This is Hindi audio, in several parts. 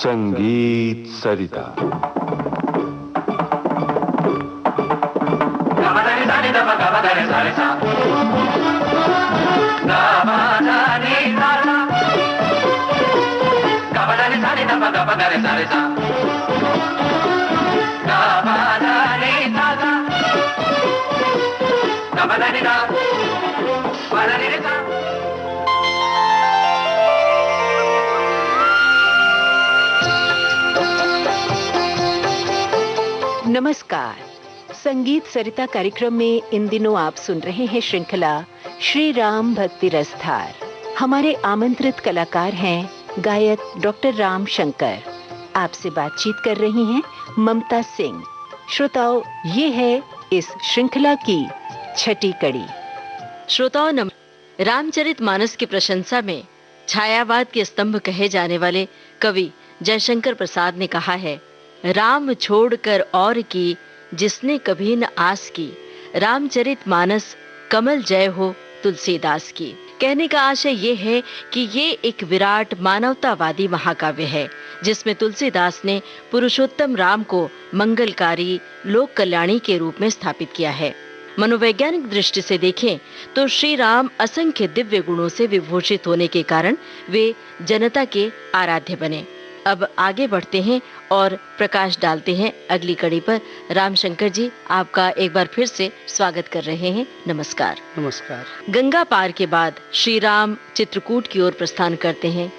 संगीत सरिता। नमस्कार। संगीत सरिता कार्यक्रम में इन दिनों आप सुन रहे हैं श्रृंखला श्री राम भक्ति रसधार। हमारे आमंत्रित कलाकार हैं गायक डॉक्टर राम शंकर। आपसे बातचीत कर रही हैं ममता सिंह। श्रोताओं, ये है इस श्रृंखला की छठी कड़ी। श्रोताओं, रामचरितमानस की प्रशंसा में छायावाद के स्तंभ कहे जाने वाले कवि जयशंकर प्रसाद ने कहा है, राम छोड़कर और की जिसने कभी न आस की, रामचरितमानस कमल जय हो तुलसीदास की। कहने का आशय ये है कि ये एक विराट मानवतावादी महाकाव्य है जिसमें तुलसीदास ने पुरुषोत्तम राम को मंगलकारी लोक कल्याणी के रूप में स्थापित किया है। मनोवैज्ञानिक दृष्टि से देखें तो श्री राम असंख्य दिव्य गुणों से विभूषित होने के कारण वे जनता के आराध्य बने। अब आगे बढ़ते हैं और प्रकाश डालते हैं अगली कड़ी पर। रामशंकर जी, आपका एक बार फिर से स्वागत कर रहे हैं। नमस्कार। नमस्कार। गंगा पार के बाद श्री राम चित्रकूट की ओर प्रस्थान करते हैं।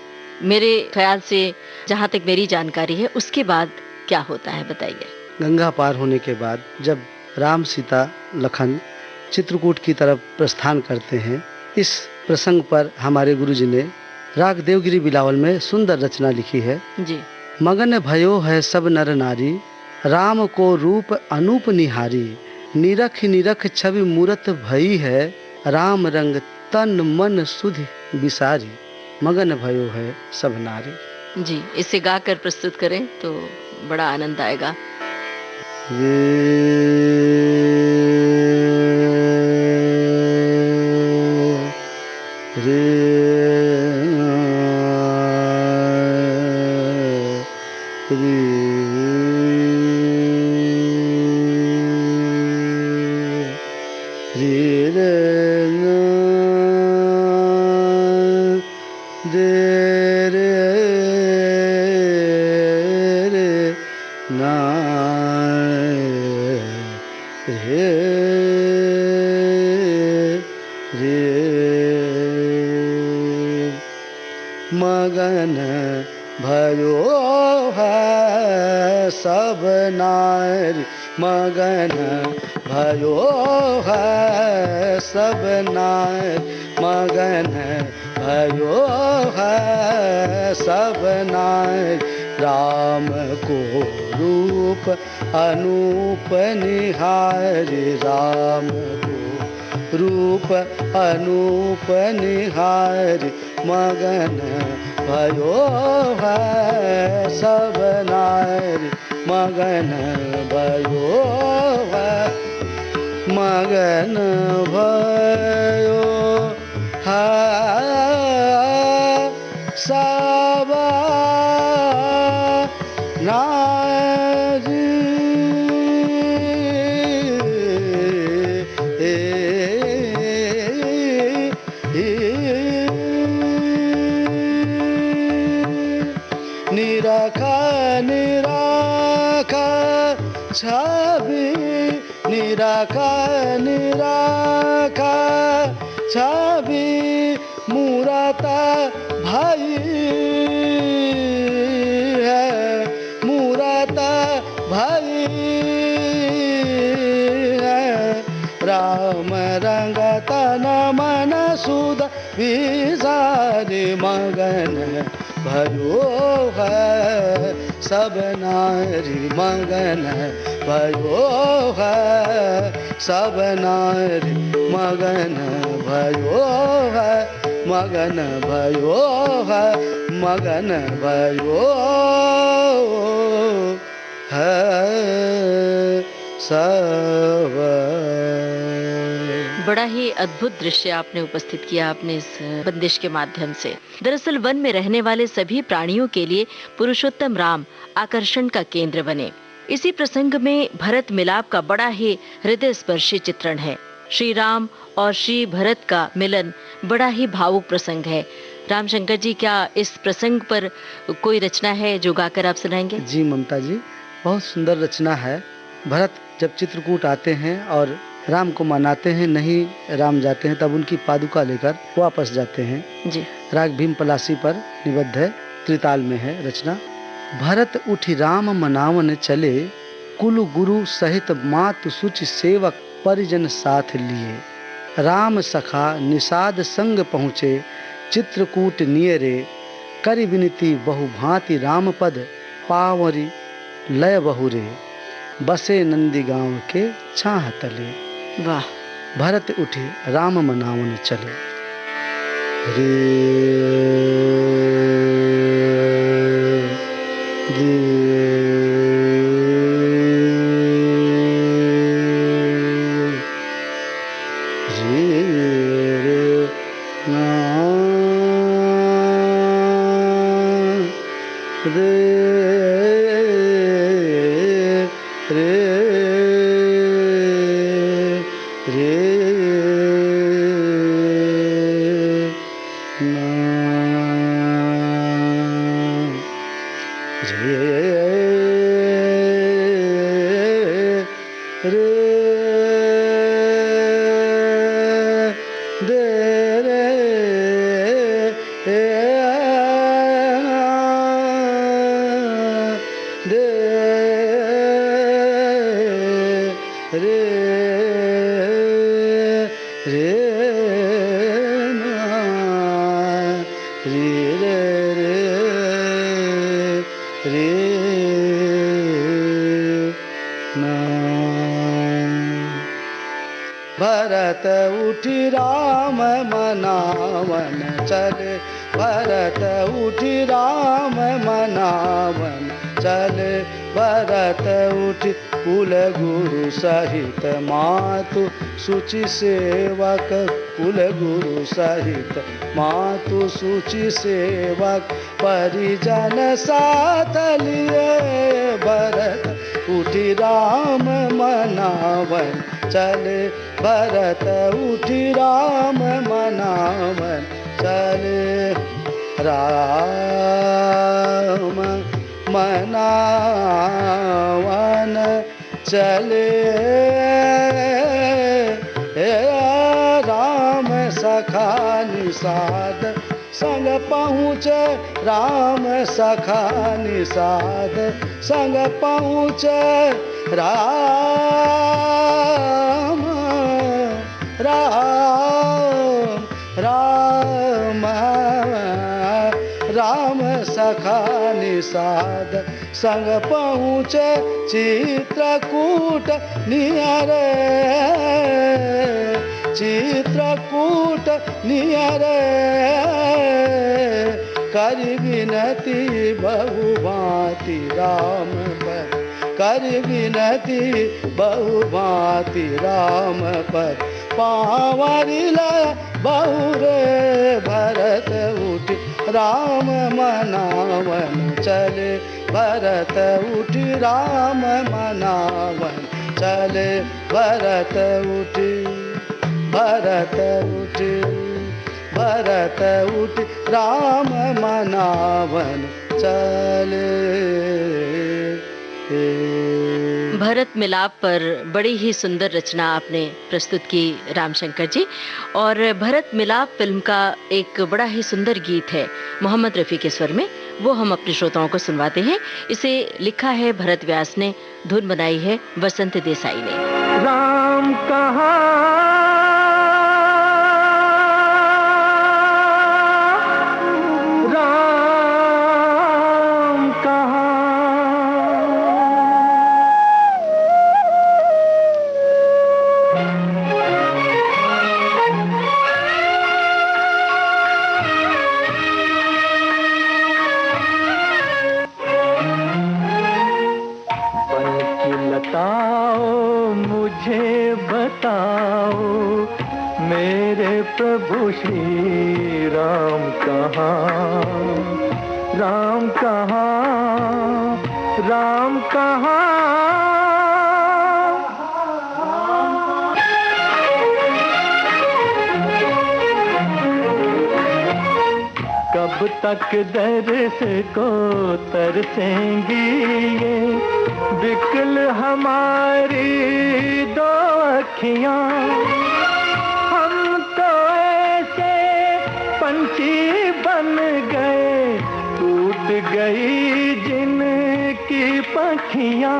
मेरे ख्याल से, जहाँ तक मेरी जानकारी है, उसके बाद क्या होता है, बताइए। गंगा पार होने के बाद जब राम, सीता, लखन चित्रकूट की तरफ प्रस्थान करते हैं, इस प्रसंग पर हमारे गुरुजी ने राग देवगिरी बिलावल में सुंदर रचना लिखी है जी। मगन भयो है सब नर नारी, राम को रूप अनूप निहारी, निरख निरख छवि मूरत भई है, राम रंग तन मन सुधि बिसारी, मगन भयो है सब नारी। जी, इसे गाकर प्रस्तुत करें तो बड़ा आनंद आएगा। मगन भयो है सब नारी, मगन भयो है सब नारी, मगन भयो है सब नारी, राम को रूप अनूप निहारी, राम को रूप अनूप निहारी, मगन भयो है सब नारी, मगन भयो है, मगन भयो है सब नारी। निरखा निरखा छवि, निरखा निरखा छवि मूरत भाई है, मूरत भाई है, राम रंग तन मन सुध बिसारी, मगन भयो है सब नारी, मगन भयो है सब नारी, मगन भयो है, मगन भयो है, मगन भयो है सब बड़ा ही अद्भुत दृश्य आपने उपस्थित किया अपने इस बंदिश के माध्यम से। दरअसल वन में रहने वाले सभी प्राणियों के लिए पुरुषोत्तम राम आकर्षण का केंद्र बने। इसी प्रसंग में भरत मिलाप का बड़ा ही हृदय स्पर्शी चित्रण है। श्री राम और श्री भरत का मिलन बड़ा ही भावुक प्रसंग है। रामशंकर जी, क्या इस प्रसंग पर कोई रचना है जो गाकर आप सुनाएंगे? जी ममता जी, बहुत सुंदर रचना है। भरत जब चित्रकूट आते हैं और राम को मनाते हैं, नहीं राम जाते हैं, तब उनकी पादुका लेकर वापस जाते हैं जी। राग भीम पलासी पर निबद्ध है, त्रिताल में है रचना। भरत उठी राम मनावन चले, कुल गुरु सहित मातु सुचि सेवक परिजन साथ लिए। राम सखा निषाद संग पहुँचे, चित्रकूट नियरे, करि विनती बहुभांति राम पद, पावरी लय बहुरे, बसे नंदी गांव के छाह तले। वाह। भरत उठे राम मनावन चले। रे भरत उठी राम मनावन चले, भरत उठी राम मनावन चले। भरत उठी कुल गुरु सहित मातु सुचि सेवक, कुल गुरु सहित मातु सुचि सेवक परिजन साथ लिए। भरत उठी राम मनावन चले, भरत उठी राम मनावन चले। राम मनावन चले, राम सखा निषाद संग पहुँचे, राम सखा निषाद संग पहुँचे। राम राम राम राम सखा निषाद संग पहुँचे, चित्रकूट नियरे, चित्रकूट नियरे। करि विनती बहुभांति राम पर, करि विनती बहुभांति राम पर, पावरी लय बहुरे। भरत उठी राम मनावन चले, भरत उठी राम मनावन चले। भरत उठी, भरत उठी, भरत उठी राम मनावन चले। भरत मिलाप पर बड़ी ही सुंदर रचना आपने प्रस्तुत की रामशंकर जी। और भरत मिलाप फिल्म का एक बड़ा ही सुंदर गीत है मोहम्मद रफ़ी के स्वर में, वो हम अपने श्रोताओं को सुनवाते हैं। इसे लिखा है भरत व्यास ने, धुन बनाई है वसंत देसाई ने। राम कहा मुझे बताओ, मेरे प्रभु श्री राम कहाँ, राम कहाँ, राम कहाँ। कब तक दर्स को तरसेंगी ये बिकल हमारी दो अखियाँ। हम तो ऐसे पंछी बन गए, टूट गई जिनकी पखियाँ।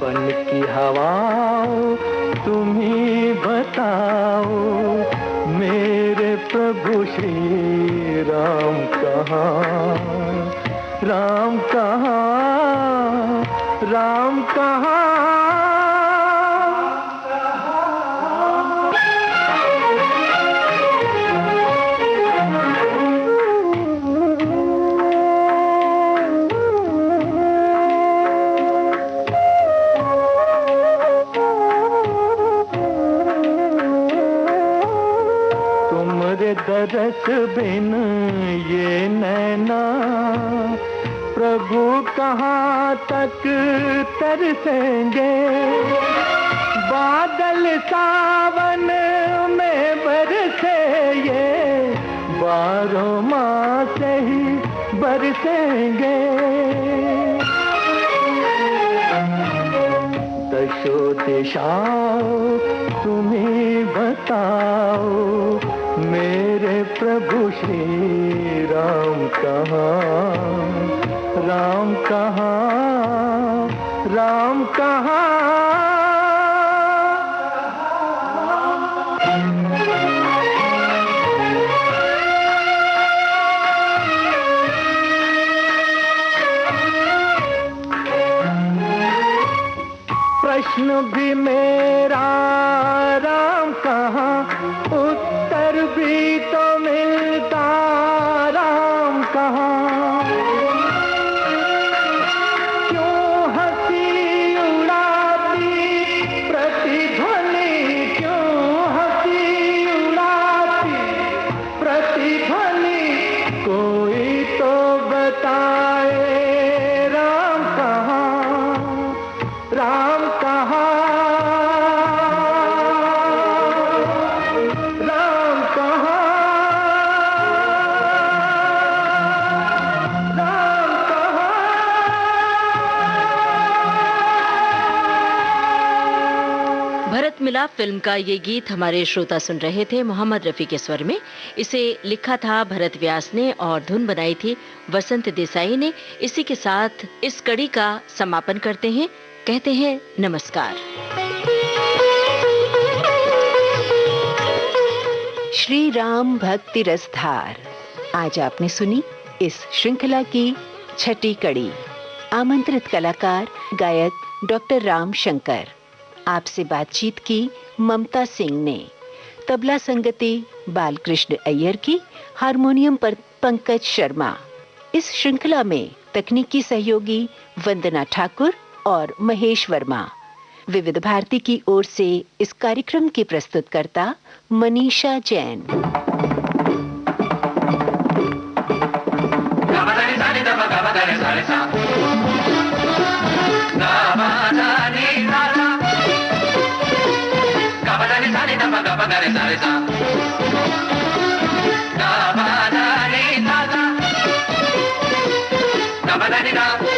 बन की हवाओं तुम ही बताओ, मेरे प्रभु श्री राम कहाँ, राम कहाँ, राम कहाँ। दरस बिन ये नैना प्रभु कहाँ तक तरसेंगे। बादल सावन में बरसे ये बारह मास ही बरसेंगे। दशो दिशाओं तुम्हें बताओ, मेरे प्रभु श्री राम कहाँ, राम कहाँ, राम कहाँ। प्रश्न भी मेरा राम कहाँ, उत्तर भी तो मिलता राम कहाँ। क्यों हंसी उड़ाती प्रतिध्वनि, क्यों हंसी उड़ाती प्रतिध्वनि, कोई तो बताए राम कहाँ, राम कहाँ, राम कहाँ, राम कहाँ। भरत मिलाप फिल्म का ये गीत हमारे श्रोता सुन रहे थे मोहम्मद रफी के स्वर में। इसे लिखा था भरत व्यास ने और धुन बनाई थी वसंत देसाई ने। इसी के साथ इस कड़ी का समापन करते हैं, कहते हैं नमस्कार। श्री राम भक्ति रसधार आज आपने सुनी इस श्रृंखला की छठी कड़ी। आमंत्रित कलाकार गायक डॉक्टर राम शंकर। आपसे बातचीत की ममता सिंह ने। तबला संगति बालकृष्ण अय्यर की, हारमोनियम पर पंकज शर्मा। इस श्रृंखला में तकनीकी सहयोगी वंदना ठाकुर और महेश वर्मा। विविध भारती की ओर से इस कार्यक्रम की प्रस्तुतकर्ता मनीषा जैन। Da